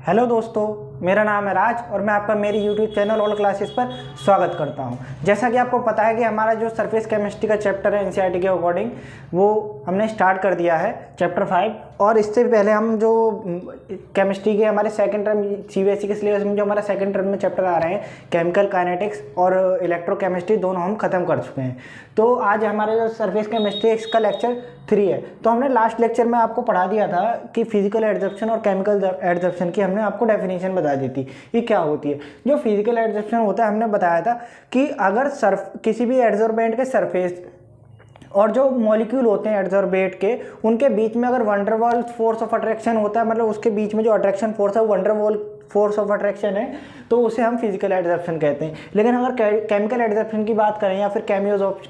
Hello दोस्तों, मेरा नाम है राज और मैं आपका मेरी यूट्यूब चैनल ऑल क्लासेस पर स्वागत करता हूं। जैसा कि आपको पता है कि हमारा जो सरफेस केमिस्ट्री का चैप्टर है एनसीईआरटी के अकॉर्डिंग वो हमने स्टार्ट कर दिया है चैप्टर 5। और इससे पहले हम जो केमिस्ट्री के हमारे सेकंड टर्म सीबीएसई के सिलेबस में जो हमारा सेकंड टर्म में चैप्टर आ रहे हैं केमिकल काइनेटिक्स और इलेक्ट्रोकेमिस्ट्री दोनों हम खत्म कर चुके हैं। तो आज हमारे जो सरफेस केमिस्ट्री इसका लेक्चर 3 है। तो हमने लास्ट लेक्चर में आपको पढ़ा दिया था कि फिजिकल एडजप्शन और केमिकल एडजप्शन की हमने आपको डेफिनेशन बता दी थी ये क्या होती है। जो फिजिकल एडजप्शन होता है हमने बताया था कि अगर किसी भी एडजॉर्बेंट के सरफेस और जो मॉलिक्यूल होते हैं एडजॉर्बेट के उनके बीच में अगर wonder wall force of attraction होता है, मतलब उसके बीच में जो अट्रैक्शन फोर्स है वो wonder wall force of attraction है, तो उसे हम फिजिकल एडजप्शन कहते हैं। लेकिन अगर केमिकल एडजप्शन की बात करें या फिर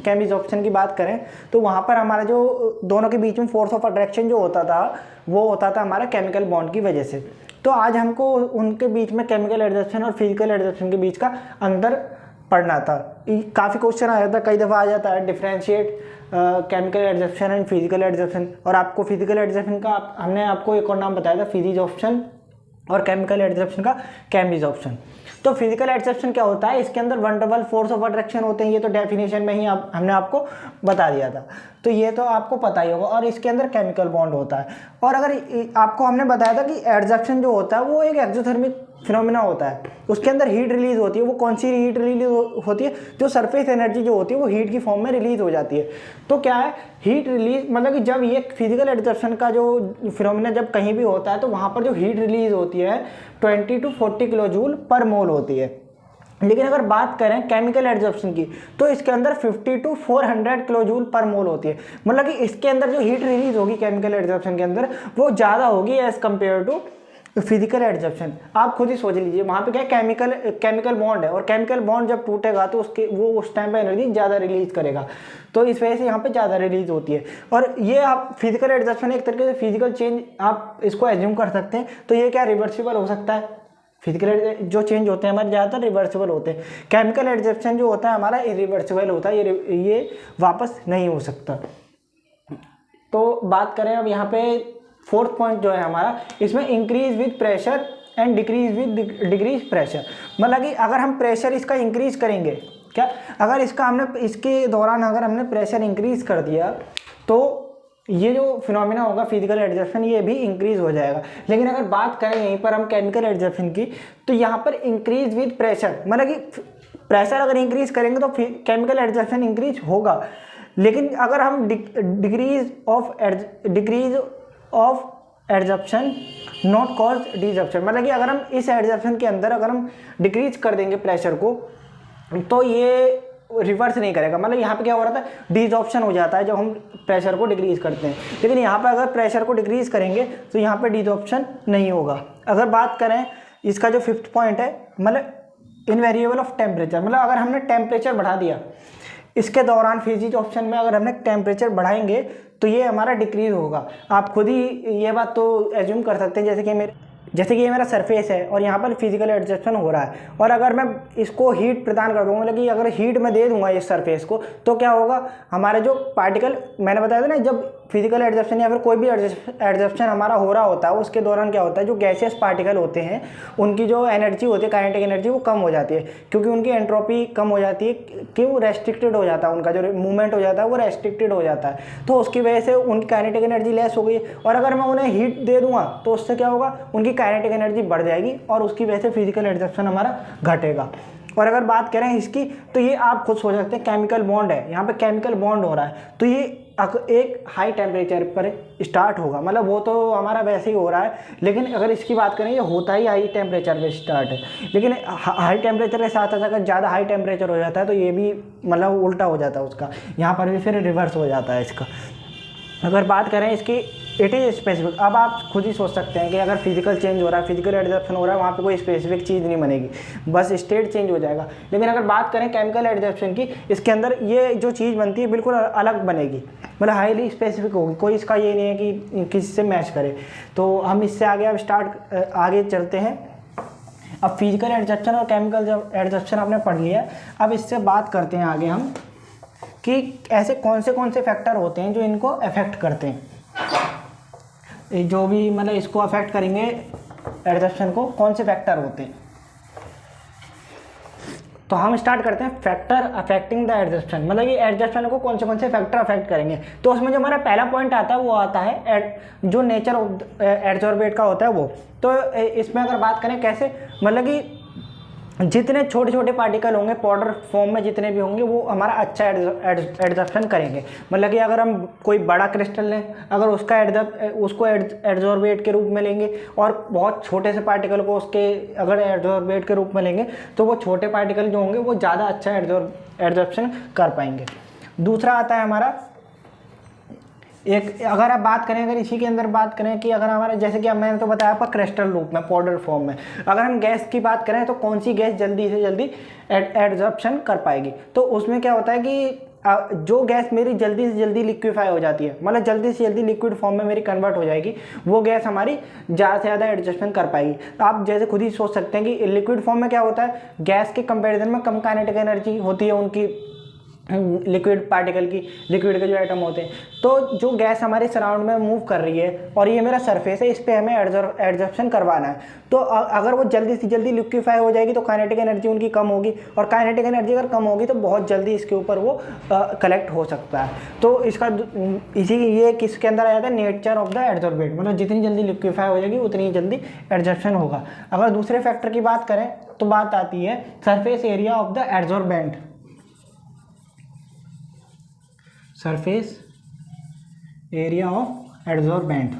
केमिजॉप्शन की बात करें तो वहाँ पर हमारा जो दोनों के बीच में फोर्स ऑफ अट्रैक्शन जो होता था वो होता था हमारा केमिकल बॉन्ड की वजह से। तो आज हमको उनके बीच में केमिकल एडजप्शन और फिजिकल एडजप्शन के बीच का अंतर पढ़ना था। काफ़ी क्वेश्चन आ जाता है, कई दफ़ा आ जाता है डिफरेंशिएट केमिकल एडजप्शन एंड फिजिकल एडजप्शन। और आपको फिजिकल एडजप्शन का हमने आपको एक और नाम बताया था फिजिजॉप्शन और केमिकल एडजप्शन का केमिजॉप्शन। तो फिजिकल एडजप्शन क्या होता है, इसके अंदर वंडरवॉल फोर्स ऑफ अट्रैक्शन होते हैं, ये तो डेफिनेशन में ही हमने आपको बता दिया था, तो ये तो आपको पता ही होगा। और इसके अंदर केमिकल बॉन्ड होता है। और अगर आपको हमने बताया था कि एडजप्शन जो होता है वो एक एक्सोथर्मिक फिनोमिना होता है, उसके अंदर हीट रिलीज होती है। वो कौन सी हीट रिलीज होती है, जो सरफेस एनर्जी जो होती है वो हीट की फॉर्म में रिलीज हो जाती है। तो क्या है हीट रिलीज, मतलब कि जब ये फिजिकल एडजप्शन का जो फिनोमिना जब कहीं भी होता है तो वहाँ पर जो हीट रिलीज होती है 20 to 40 किलो जूल पर मोल होती है। लेकिन अगर बात करें केमिकल एडजप्शन की तो इसके अंदर 50 to 400 किलो जूल पर मोल होती है। मतलब कि इसके अंदर जो हीट रिलीज होगी केमिकल एडजप्शन के अंदर वो ज़्यादा होगी एज कम्पेयर टू फिजिकल एडजप्शन। आप खुद ही सोच लीजिए, वहाँ पे क्या केमिकल बॉन्ड है और केमिकल बॉन्ड जब टूटेगा तो वो उस टाइम पे एनर्जी ज़्यादा रिलीज करेगा, तो इस वजह से यहाँ पे ज़्यादा रिलीज होती है। और ये आप फिजिकल एडजप्शन एक तरीके से फिजिकल चेंज आप इसको एज्यूम कर सकते हैं। तो ये क्या रिवर्सिबल हो सकता है, फिजिकल जो चेंज होते हैं हमारे ज़्यादातर रिवर्सिबल होते हैं। केमिकल एडजप्शन जो होता है हमारा इरिवर्सिबल होता है, ये वापस नहीं हो सकता। तो बात करें अब यहाँ पे फोर्थ पॉइंट जो है हमारा, इसमें increase with pressure and decrease with decrease pressure. मतलब कि अगर हम प्रेशर इसका इंक्रीज करेंगे, क्या अगर इसके दौरान अगर हमने प्रेशर इंक्रीज कर दिया तो ये जो फिनोमिना होगा फिजिकल एडजप्शन ये भी इंक्रीज हो जाएगा। लेकिन अगर बात करें यहीं पर हम केमिकल एडजप्शन की तो यहाँ पर इंक्रीज विद प्रेशर, मतलब कि प्रेशर अगर इंक्रीज करेंगे तो केमिकल एडजप्शन इंक्रीज होगा। लेकिन अगर हम डिक्रीज ऑफ एडजप्शन नॉट कॉज डिजप्शन, मतलब कि अगर हम इस एडजप्शन के अंदर अगर हम डिक्रीज कर देंगे प्रेशर को तो ये रिवर्स नहीं करेगा। मतलब यहाँ पे क्या हो रहा था, डिजॉप्शन हो जाता है जब हम प्रेशर को डिक्रीज करते हैं। लेकिन यहाँ पे अगर प्रेशर को डिक्रीज करेंगे तो यहाँ पे डिजॉप्शन नहीं होगा। अगर बात करें इसका जो 5th पॉइंट है, मतलब इनवेरिएबल ऑफ टेम्परेचर, मतलब अगर हमने टेम्परेचर बढ़ा दिया इसके दौरान फिजिजॉप्शन में अगर हमने टेम्परेचर बढ़ाएंगे तो ये हमारा डिक्रीज होगा। आप खुद ही ये बात तो एज्यूम कर सकते हैं, जैसे कि ये मेरा सरफेस है और यहाँ पर फिजिकल एडजप्शन हो रहा है और अगर मैं इसको हीट प्रदान कर दूँगा, मतलब कि अगर हीट मैं दे दूंगा इस सरफेस को तो क्या होगा, हमारे जो पार्टिकल मैंने बताया था ना, जब फिजिकल एडजप्शन या फिर कोई भी एडजप्शन हमारा हो रहा होता है उसके दौरान क्या होता है, जो गैसियस पार्टिकल होते हैं उनकी जो एनर्जी होती है काइनेटिक एनर्जी वो कम हो जाती है, क्योंकि उनकी एंट्रोपी कम हो जाती है कि वो रेस्ट्रिक्टेड हो जाता है, उनका जो मूवमेंट हो जाता है वो रेस्ट्रिक्टेड हो जाता है। तो उसकी वजह से उनकी काइनेटिक एनर्जी लेस हो गई और अगर मैं उन्हें हीट दे दूँगा तो उससे क्या होगा, उनकी काइनेटिक एनर्जी बढ़ जाएगी और उसकी वजह से फिजिकल एडजप्शन हमारा घटेगा। और अगर बात करें इसकी तो ये आप खुद सोच सकते हैं केमिकल बॉन्ड है, यहाँ पे केमिकल बॉन्ड हो रहा है तो ये एक हाई टेम्परेचर पर स्टार्ट होगा, मतलब वो तो हमारा वैसे ही हो रहा है। लेकिन अगर इसकी बात करें ये होता ही हाई टेम्परेचर पे स्टार्ट है, लेकिन हाई टेम्परेचर के साथ अगर ज़्यादा हाई टेम्परेचर हो जाता है तो ये भी मतलब उल्टा हो जाता है उसका, यहाँ पर भी फिर रिवर्स हो जाता है इसका। अगर बात करें इसकी इट इज़ स्पेसिफिक, अब आप खुद ही सोच सकते हैं कि अगर फिजिकल चेंज हो रहा है, फिजिकल एडजप्शन हो रहा है, वहाँ पे कोई स्पेसिफिक चीज़ नहीं बनेगी, बस स्टेट चेंज हो जाएगा। लेकिन अगर बात करें केमिकल एडजप्शन की, इसके अंदर ये जो चीज़ बनती है बिल्कुल अलग बनेगी, मतलब हाईली स्पेसिफिक होगी, कोई इसका ये नहीं है कि किसी से मैच करे। तो हम इससे आगे अब आगे चलते हैं। अब फिजिकल एडजप्शन और केमिकल एडजप्शन आपने पढ़ लिया, अब इससे बात करते हैं आगे हम कि ऐसे कौन से फैक्टर होते हैं जो इनको अफेक्ट करते हैं, जो भी मतलब इसको अफेक्ट करेंगे एडजॉर्प्शन को कौन से फैक्टर होते हैं। तो हम स्टार्ट करते हैं फैक्टर अफेक्टिंग द एडजॉर्प्शन, मतलब कि एडजॉर्प्शन को कौन से फैक्टर अफेक्ट करेंगे। तो उसमें जो हमारा पहला पॉइंट आता है वो आता है जो नेचर ऑफ एडजॉर्बेट का होता है वो। तो इसमें अगर बात करें कैसे, मतलब कि जितने छोटे छोटे पार्टिकल होंगे पाउडर फॉर्म में जितने भी होंगे वो हमारा अच्छा एडजॉर्प्शन करेंगे। मतलब कि अगर हम कोई बड़ा क्रिस्टल लें, अगर उसको एडजॉर्बेट के रूप में लेंगे और बहुत छोटे से पार्टिकल को उसके अगर एडजॉर्बेट के रूप में लेंगे तो वो छोटे पार्टिकल जो होंगे वो ज़्यादा अच्छा एडजॉर्प्शन कर पाएंगे। दूसरा आता है हमारा एक, अगर आप बात करें, अगर इसी के अंदर बात करें कि अगर हमारा जैसे कि मैंने तो बताया आपका क्रिस्टल रूप में पाउडर फॉर्म में, अगर हम गैस की बात करें तो कौन सी गैस जल्दी से जल्दी एडजॉर्प्शन कर पाएगी। तो उसमें क्या होता है कि जो गैस मेरी जल्दी से जल्दी लिक्विफाई हो जाती है, मतलब जल्दी से जल्दी लिक्विड फॉर्म में मेरी कन्वर्ट हो जाएगी, वो गैस हमारी ज़्यादा से ज़्यादा एडजस्टमेंट कर पाएगी। तो आप जैसे खुद ही सोच सकते हैं कि लिक्विड फॉर्म में क्या होता है, गैस के कंपेरिजन में कम काइनेटिक एनर्जी होती है उनकी, लिक्विड पार्टिकल की, लिक्विड के जो एटम होते हैं। तो जो गैस हमारे सराउंड में मूव कर रही है और ये मेरा सरफेस है, इस पर हमें एडजॉर्प्शन करवाना है। तो अगर वो जल्दी से जल्दी लिक्विफाई हो जाएगी तो काइनेटिक एनर्जी उनकी कम होगी, और काइनेटिक एनर्जी अगर कम होगी तो बहुत जल्दी इसके ऊपर वो कलेक्ट हो सकता है। तो इसका ये किसके अंदर आ जाता है, नेचर ऑफ द एडजॉर्बेट, मतलब जितनी जल्दी लिक्विफाई हो जाएगी उतनी जल्दी एडजॉर्प्शन होगा। अगर दूसरे फैक्टर की बात करें तो बात आती है surface area of the adsorbent, surface area of adsorbent.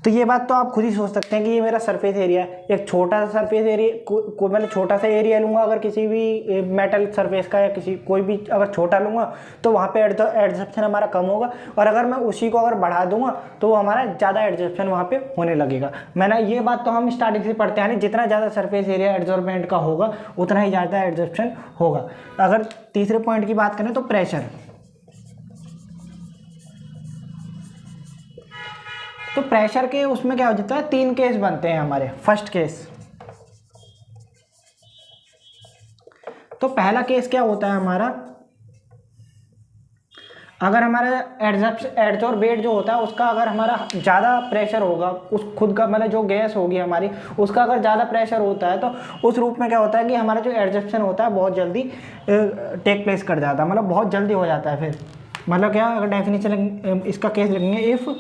तो ये बात तो आप खुद ही सोच सकते हैं कि ये मेरा सरफेस एरिया है, एक छोटा सा सरफेस एरिया को मतलब छोटा सा एरिया लूँगा अगर किसी भी मेटल सरफेस का, या कोई भी अगर छोटा लूँगा तो वहाँ पे एडजॉर्प्शन हमारा कम होगा, और अगर मैं उसी को अगर बढ़ा दूंगा तो वो हमारा ज़्यादा एडजॉर्प्शन वहाँ पे होने लगेगा। मैंने ये बात तो हम स्टार्टिंग से पढ़ते हैं, जितना ज़्यादा सरफेस एरिया एडजॉर्बेंट का होगा उतना ही ज़्यादा एडजॉर्प्शन होगा। अगर तीसरे पॉइंट की बात करें तो प्रेशर, तो प्रेशर के उसमें क्या हो जाता है, 3 केस बनते हैं हमारे। फर्स्ट केस, तो पहला केस क्या होता है हमारा, अगर हमारा एडजॉर्बेट जो होता है उसका अगर हमारा ज़्यादा प्रेशर होगा, उस खुद का मतलब जो गैस होगी हमारी उसका अगर ज़्यादा प्रेशर होता है तो उस रूप में क्या होता है कि हमारा जो एडजॉर्प्शन होता है बहुत जल्दी टेक प्लेस कर जाता है, मतलब बहुत जल्दी हो जाता है। फिर मतलब क्या, अगर डेफिनेशन इसका केस लिखेंगे, if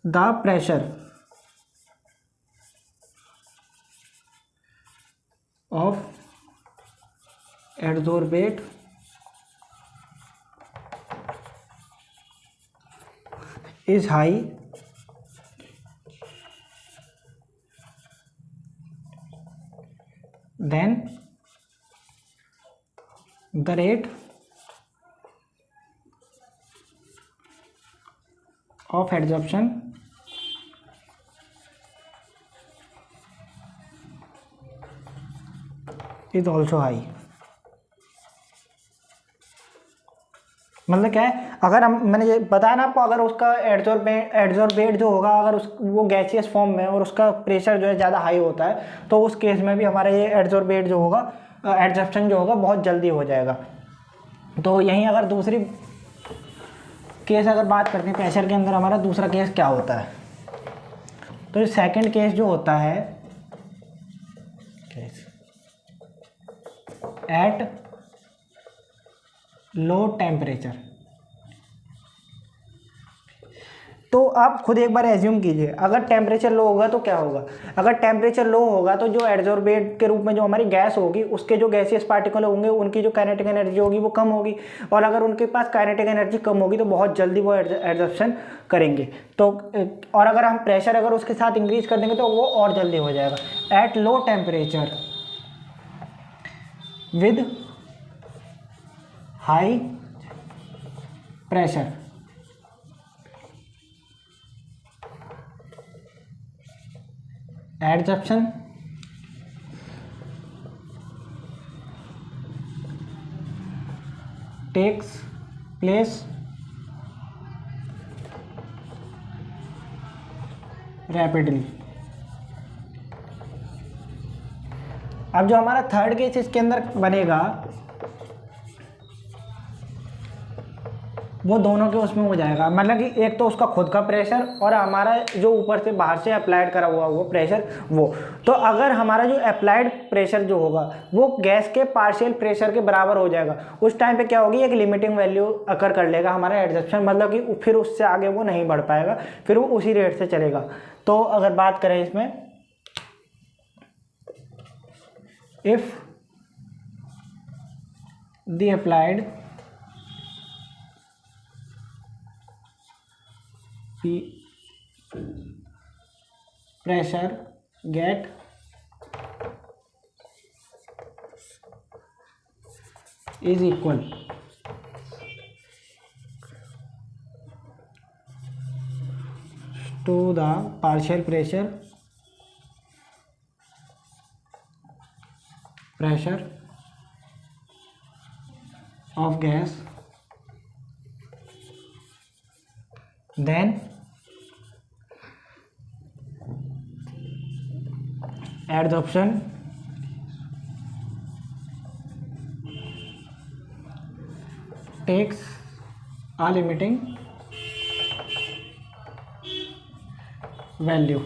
the pressure of adsorbate is high, then the rate of adsorption is also high। मतलब क्या है, अगर हम मैंने बताया ना आपको, अगर उसका एडजॉर्बेट जो होगा अगर वो गैसियस फॉर्म में और उसका प्रेशर जो है ज़्यादा हाई होता है तो उस केस में भी हमारा ये एडजॉर्बेट जो होगा, एडजॉर्प्शन जो होगा बहुत जल्दी हो जाएगा। तो यहीं अगर दूसरी केस अगर बात करते हैं प्रेशर के अंदर, हमारा दूसरा केस क्या होता है, तो सेकंड केस जो होता है एट लो टेम्परेचर। तो आप खुद एक बार एज्यूम कीजिए, अगर टेम्परेचर लो होगा तो क्या होगा, अगर टेम्परेचर लो होगा तो जो एडजॉर्बेट के रूप में जो हमारी गैस होगी उसके जो गैसियस पार्टिकल होंगे उनकी जो काइनेटिक एनर्जी होगी वो कम होगी, और अगर उनके पास काइनेटिक एनर्जी कम होगी तो बहुत जल्दी वो एडजॉर्प्शन करेंगे। तो और अगर हम प्रेशर अगर उसके साथ इंक्रीज कर देंगे तो वो और जल्दी हो जाएगा। At low temperature with high pressure adsorption takes place rapidly. अब जो हमारा थर्ड केस इसके अंदर बनेगा वो दोनों के उसमें हो जाएगा। मतलब कि एक तो उसका खुद का प्रेशर और हमारा जो ऊपर से बाहर से अप्लाइड करा हुआ वो प्रेशर वो। तो अगर हमारा जो अप्लाइड प्रेशर जो होगा वो गैस के पार्शियल प्रेशर के बराबर हो जाएगा, उस टाइम पे क्या होगी, एक लिमिटिंग वैल्यू अकर कर लेगा हमारा एडजप्शन, मतलब कि फिर उससे आगे वो नहीं बढ़ पाएगा, फिर वो उसी रेट से चलेगा। तो अगर बात करें इसमें, if the applied pressure get is equal to the partial pressure of gas, then adsorption takes a limiting value.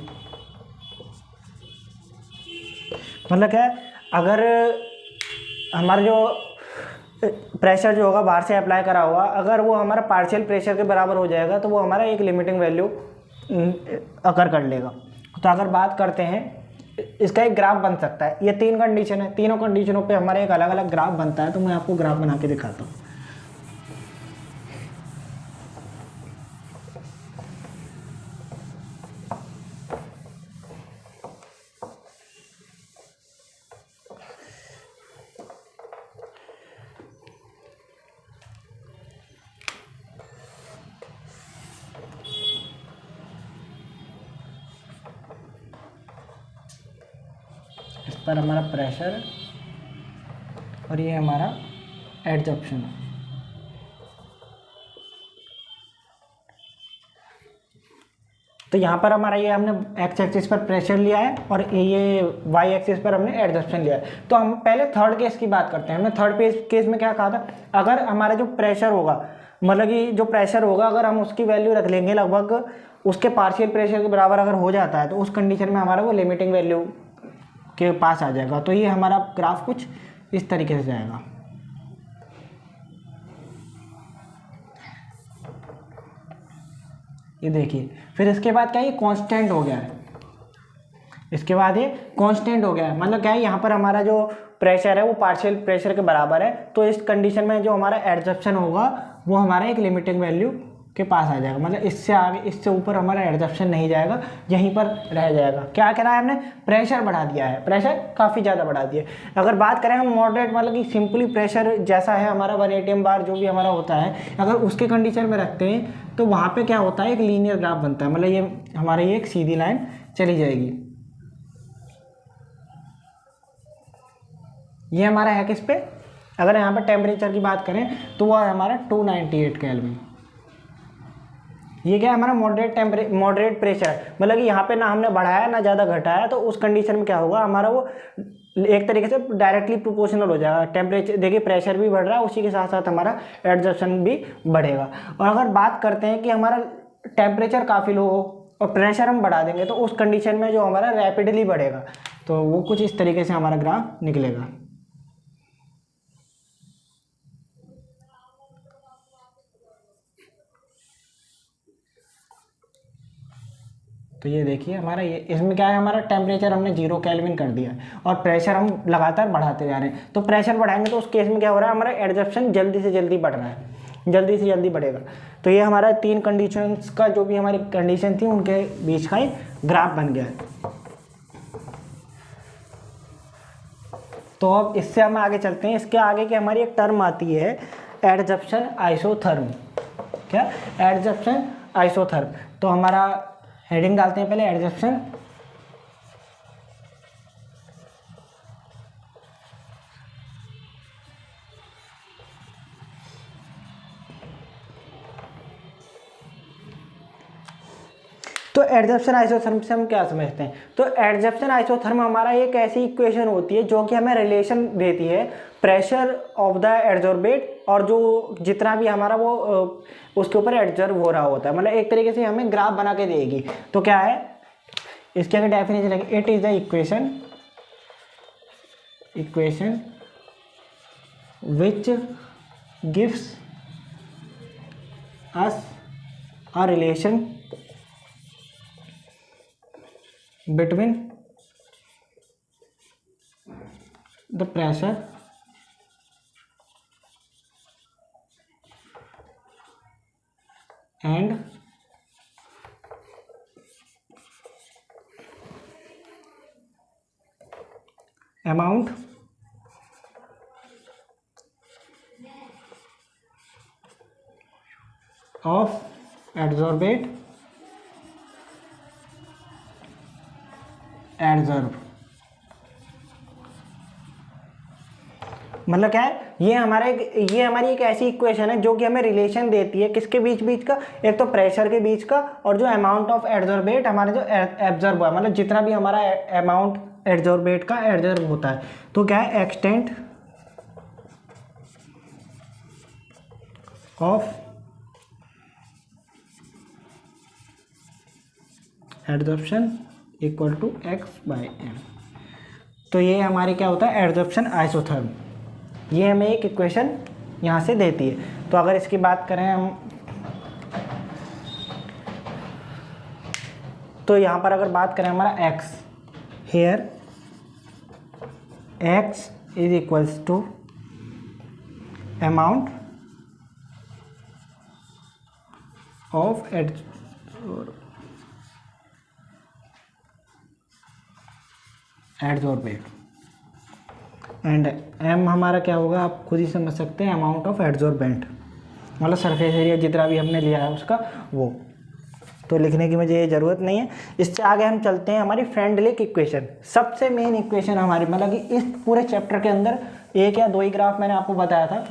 मतलब क्या है, अगर हमारा जो प्रेशर जो होगा बाहर से अप्लाई करा हुआ, अगर वो हमारा पार्शियल प्रेशर के बराबर हो जाएगा तो वो हमारा एक लिमिटिंग वैल्यू अकर कर लेगा। तो अगर बात करते हैं, इसका एक ग्राफ बन सकता है। ये 3 कंडीशन है, तीनों कंडीशनों पे हमारा एक अलग अलग ग्राफ बनता है। तो मैं आपको ग्राफ बना के दिखाता हूँ। इस पर हमारा प्रेशर और ये हमारा एडजॉर्प्शन। तो यहाँ पर हमारा ये हमने एक्स एक्सिस पर प्रेशर लिया है और ये वाई एक्सिस पर हमने एडजॉर्प्शन लिया है। तो हम पहले थर्ड केस की बात करते हैं। हमने थर्ड केस में क्या कहा था, अगर हमारा जो प्रेशर होगा, मतलब कि जो प्रेशर होगा अगर हम उसकी वैल्यू रख लेंगे लगभग उसके पार्शियल प्रेशर के बराबर अगर हो जाता है, तो उस कंडीशन में हमारा वो लिमिटिंग वैल्यू के पास आ जाएगा। तो ये हमारा ग्राफ कुछ इस तरीके से जाएगा। ये देखिए, फिर इसके बाद क्या, ये कांस्टेंट हो गया है। इसके बाद ये कांस्टेंट हो गया है, मतलब क्या है, यहाँ पर हमारा जो प्रेशर है वो पार्शियल प्रेशर के बराबर है। तो इस कंडीशन में जो हमारा एडजॉर्प्शन होगा वो हमारा एक लिमिटिंग वैल्यू के पास आ जाएगा। मतलब इससे आगे, इससे ऊपर हमारा एडजॉर्प्शन नहीं जाएगा, यहीं पर रह जाएगा। क्या करा है हमने, प्रेशर बढ़ा दिया है, प्रेशर काफ़ी ज़्यादा बढ़ा दिया है। अगर बात करें हम मॉडरेट, मतलब कि सिंपली प्रेशर जैसा है हमारा 1 atm बार जो भी हमारा होता है, अगर उसके कंडीशन में रखते हैं तो वहाँ पे क्या होता है, एक लीनियर ग्राफ बनता है। मतलब ये हमारा ये एक सीधी लाइन चली जाएगी। ये हमारा है किस पे, अगर यहाँ पर टेम्परेचर की बात करें तो वह है हमारा 298 केल्विन। ये क्या है, हमारा मॉडरेट प्रेशर है। मतलब कि यहाँ पे ना हमने बढ़ाया ना ज़्यादा घटाया, तो उस कंडीशन में क्या होगा, हमारा वो एक तरीके से डायरेक्टली प्रोपोर्शनल हो जाएगा। टेम्परेचर देखिए, प्रेशर भी बढ़ रहा है, उसी के साथ साथ हमारा एडजॉर्प्शन भी बढ़ेगा। और अगर बात करते हैं कि हमारा टेम्परेचर काफ़ी लो हो और प्रेशर हम बढ़ा देंगे, तो उस कंडीशन में जो हमारा रैपिडली बढ़ेगा, तो वो कुछ इस तरीके से हमारा ग्राफ निकलेगा। तो ये देखिए हमारा ये, इसमें क्या है, हमारा टेम्परेचर हमने 0 केल्विन कर दिया है और प्रेशर हम लगातार बढ़ाते जा रहे हैं। तो प्रेशर बढ़ाएंगे तो उस केस में क्या हो रहा है, हमारा एडजॉर्प्शन जल्दी से जल्दी बढ़ रहा है, जल्दी से जल्दी बढ़ेगा। तो ये हमारा 3 कंडीशंस का जो भी हमारी कंडीशन थी उनके बीच का एक ग्राफ बन गया है। तो अब इससे हम आगे चलते हैं। इसके आगे की हमारी एक टर्म आती है एडजॉर्प्शन आइसोथर्म। क्या, एडजॉर्प्शन आइसोथर्म। तो हमारा हेडिंग डालते हैं पहले, एडजॉर्प्शन तो एडजॉर्प्शन आइसोथर्म से हम क्या समझते हैं, तो एडजॉर्प्शन आइसोथर्म हमारा एक ऐसी इक्वेशन होती है जो कि हमें रिलेशन देती है प्रेशर ऑफ द एडजॉर्बेट और जो जितना भी हमारा वो उसके ऊपर एडजर्व हो रहा होता है, मतलब एक तरीके से हमें ग्राफ बना के देगी। तो क्या है इसके अगर डेफिनेशन लगे, it is the equation which gives us a relation between the pressure and amount of adsorbate adsorb। मतलब क्या है, ये हमारी एक ऐसी इक्वेशन है जो कि हमें रिलेशन देती है किसके बीच का, एक तो प्रेशर के बीच का और जो अमाउंट ऑफ एडजॉर्बेट हमारे जो एब्जॉर्ब हुआ, मतलब जितना भी हमारा अमाउंट एडजॉर्बेट का एडजॉर्ब होता है। तो क्या है extent of adsorption equal to x/m। तो ये हमारे क्या होता है एडजॉर्प्शन आइसोथर्म, ये हमें एक इक्वेशन यहाँ से देती है। तो अगर इसकी बात करें हम, तो यहाँ पर अगर बात करें हमारा x, here x is equals to amount of adsorbate and m हमारा क्या होगा आप खुद ही समझ सकते हैं, अमाउंट ऑफ एडजॉर्बेंट, मतलब सरफेस एरिया जितना भी हमने लिया है उसका वो। तो लिखने की मुझे ये ज़रूरत नहीं है। इससे आगे हम चलते हैं हमारी फ्रेंडलिक इक्वेशन, सबसे मेन इक्वेशन हमारी, मतलब कि इस पूरे चैप्टर के अंदर एक या दो ही ग्राफ मैंने आपको बताया था,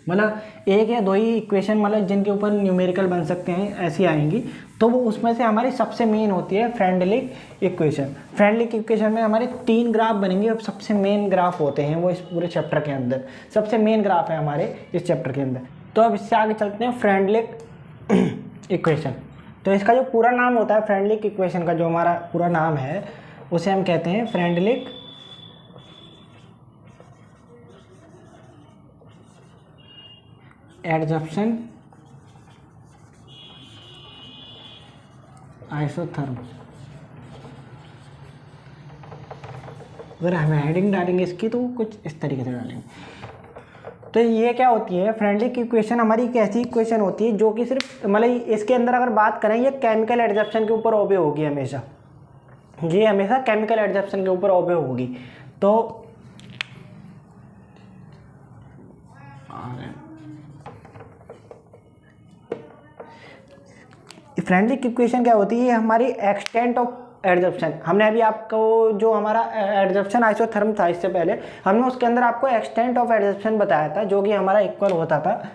मतलब एक या दो ही इक्वेशन मतलब जिनके ऊपर न्यूमेरिकल बन सकते हैं ऐसी आएंगी। तो वो उसमें से हमारी सबसे मेन होती है फ्रेंडलिक इक्वेशन। फ्रेंडलिक इक्वेशन में हमारे 3 ग्राफ बनेंगे और सबसे मेन ग्राफ होते हैं वो इस पूरे चैप्टर के अंदर, सबसे मेन ग्राफ है हमारे इस चैप्टर के अंदर। तो अब इससे आगे चलते हैं फ्रेंडलिक इक्वेशन। तो इसका जो पूरा नाम होता है फ्रेंडलिक इक्वेशन का, जो हमारा पूरा नाम है उसे हम कहते हैं फ्रेंडलिक एडजॉर्प्शन आइसोथर्म। अगर हम हेडिंग डालेंगे इसकी तो कुछ इस तरीके से डालेंगे। तो ये क्या होती है फ्रेंडलिक इक्वेशन, हमारी एक ऐसी इक्वेशन होती है जो कि सिर्फ मतलब इसके अंदर अगर बात करें ये केमिकल एडजॉर्प्शन के ऊपर ओबे होगी हमेशा, ये हमेशा केमिकल एडजॉर्प्शन के ऊपर ओबे होगी। तो फ्रेंडलिक इक्वेशन क्या होती है, हमारी एक्सटेंट ऑफ एडजॉर्प्शन। हमने अभी आपको जो हमारा एडजॉर्प्शन आइसोथर्म था इससे पहले हमने उसके अंदर आपको एक्सटेंट ऑफ एडजॉर्प्शन बताया था, जो कि हमारा इक्वल होता था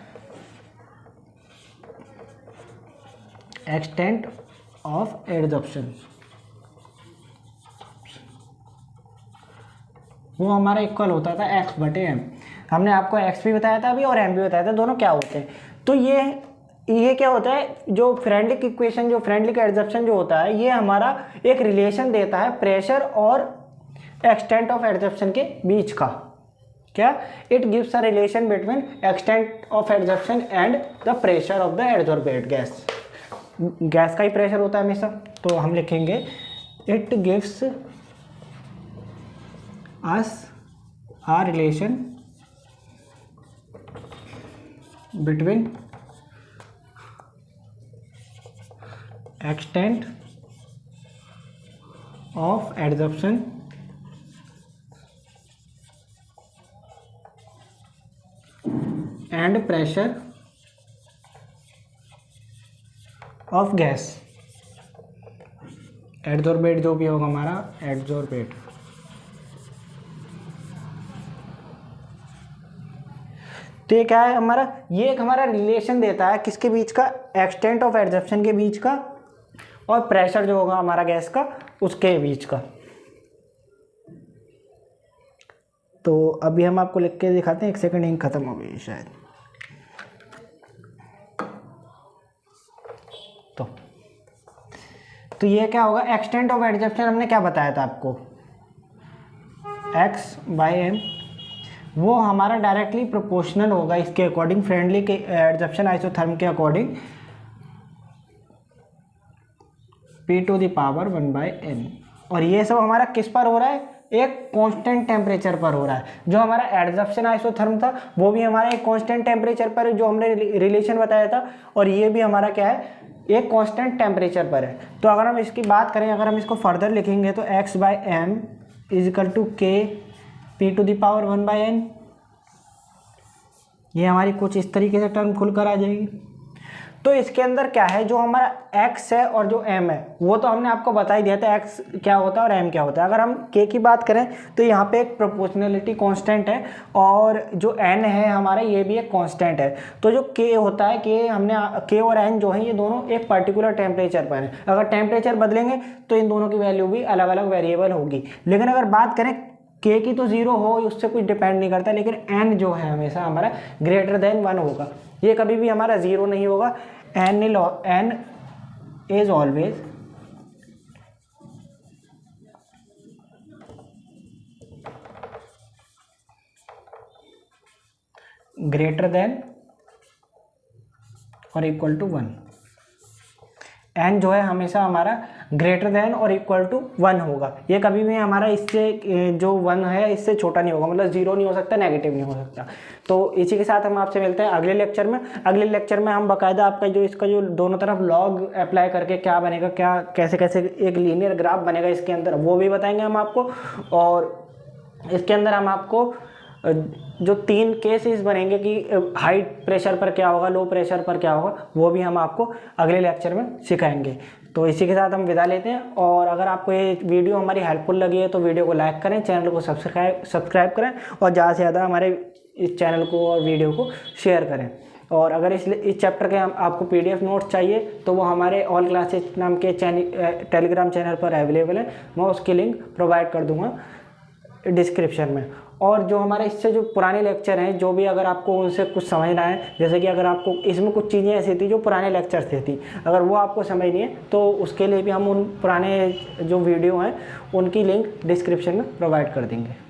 एक्सटेंट ऑफ एडजॉर्प्शन, वो हमारा इक्वल होता था x/m। हमने आपको x भी बताया था अभी और m भी बताया था, दोनों क्या होते हैं। तो ये क्या होता है, जो फ्रेंडलिक इक्वेशन, जो फ्रेंडलिक एडजॉर्प्शन जो होता है, ये हमारा एक रिलेशन देता है प्रेशर और एक्सटेंट ऑफ एडजॉर्प्शन के बीच का। क्या, it gives a relation between extent of adsorption and the pressure of the adsorbate gas. Gas का ही प्रेशर होता है हमेशा, तो हम लिखेंगे it gives us a relation between extent of adsorption and pressure of gas। Adsorbate जो भी होगा हमारा एडजॉर्बेट, तो ये क्या है हमारा, ये एक हमारा रिलेशन देता है किसके बीच का, एक्सटेंट ऑफ एडजॉर्प्शन के बीच का और प्रेशर जो होगा हमारा गैस का उसके बीच का। तो अभी हम आपको लिख के दिखाते हैं, 1 सेकंड इंक खत्म हो गई शायद। तो ये क्या होगा, एक्सटेंट ऑफ एडजप्शन हमने क्या बताया था आपको, x/m, वो हमारा डायरेक्टली प्रोपोर्शनल होगा इसके अकॉर्डिंग, फ्रेंडली के एडजप्शन आइसोथर्म के अकॉर्डिंग p⁴ और ये सब हमारा किस पर हो रहा है, एक कांस्टेंट टेम्परेचर पर हो रहा है। जो हमारा एडजप्शन आइसोथर्म था वो भी हमारा एक कांस्टेंट टेम्परेचर पर है, जो हमने रिलेशन बताया था, और ये भी हमारा क्या है, एक कांस्टेंट टेम्परेचर पर है। तो अगर हम इसकी बात करें, अगर हम इसको फर्दर लिखेंगे तो x/m = k p⁴ ये हमारी कुछ इस तरीके से टर्म खुलकर आ जाएगी। तो इसके अंदर क्या है, जो हमारा x है और जो m है वो तो हमने आपको बता ही दिया था x क्या होता है और m क्या होता है। अगर हम k की बात करें तो यहाँ पे एक प्रोपोर्शनलिटी कांस्टेंट है, और जो n है हमारा ये भी एक कांस्टेंट है। तो जो k होता है, k और n जो है ये दोनों एक पर्टिकुलर टेम्परेचर पर है। अगर टेम्परेचर बदलेंगे तो इन दोनों की वैल्यू भी अलग अलग वेरिएबल होगी। लेकिन अगर बात करें k की तो 0 हो, उससे कुछ डिपेंड नहीं करता, लेकिन n जो है हमेशा हमारा >1 होगा, ये कभी भी हमारा 0 नहीं होगा। n is always >1। n जो है हमेशा हमारा >1 होगा, ये कभी भी हमारा इससे जो 1 है इससे छोटा नहीं होगा, मतलब 0 नहीं हो सकता, नेगेटिव नहीं हो सकता। तो इसी के साथ हम आपसे मिलते हैं अगले लेक्चर में। अगले लेक्चर में हम बाकायदा आपका जो इसका जो दोनों तरफ लॉग अप्लाई करके क्या बनेगा, क्या कैसे कैसे एक लीनियर ग्राफ बनेगा इसके अंदर, वो भी बताएंगे हम आपको। और इसके अंदर हम आपको जो 3 केसेस बनेंगे कि हाई प्रेशर पर क्या होगा, लो प्रेशर पर क्या होगा, वो भी हम आपको अगले लेक्चर में सिखाएंगे। तो इसी के साथ हम विदा लेते हैं। और अगर आपको ये वीडियो हमारी हेल्पफुल लगी है तो वीडियो को लाइक करें, चैनल को सब्सक्राइब करें, और ज़्यादा से ज़्यादा हमारे इस चैनल को और वीडियो को शेयर करें। और अगर इस चैप्टर के आपको PDF नोट्स चाहिए तो वो हमारे ऑल क्लासेस नाम के टेलीग्राम चैनल पर अवेलेबल है, मैं उसकी लिंक प्रोवाइड कर दूँगा डिस्क्रिप्शन में। और जो हमारे इससे जो पुराने लेक्चर हैं, जो भी अगर आपको उनसे कुछ समझना है, जैसे कि अगर आपको इसमें कुछ चीज़ें ऐसी थी जो पुराने लेक्चर से थी, अगर वो आपको समझनी है तो उसके लिए भी हम उन पुराने जो वीडियो हैं उनकी लिंक डिस्क्रिप्शन में प्रोवाइड कर देंगे।